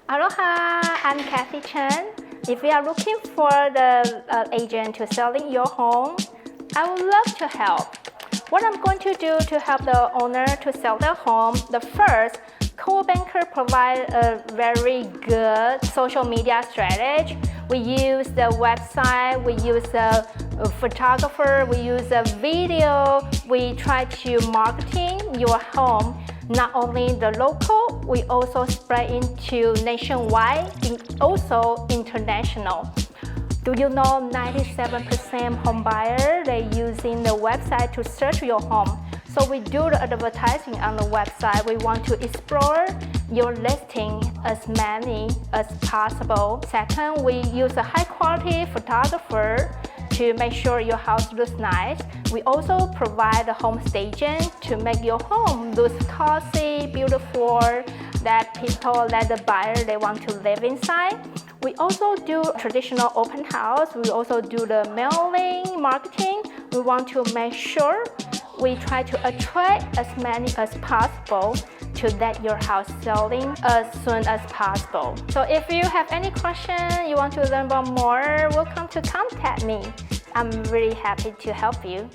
Aloha, I'm Cathy Chen. If you are looking for the agent to selling your home, I would love to help. What I'm going to do to help the owner to sell their home, the first, co-banker provide a very good social media strategy. We use the website, we use a photographer, we use a video. We try to marketing your home, not only the local, we also spread into nationwide and also international. Do you know 97% home buyer they using the website to search your home? So we do the advertising on the website. We want to explore your listing as many as possible. Second, we use a high quality photographer to make sure your house looks nice. We also provide a home staging to make your home look cozy, beautiful, that the buyer, they want to live inside. We also do traditional open house. We also do the mailing marketing. We want to make sure we try to attract as many as possible to let your house selling as soon as possible. So if you have any question, you want to learn about more, welcome to contact me. I'm really happy to help you.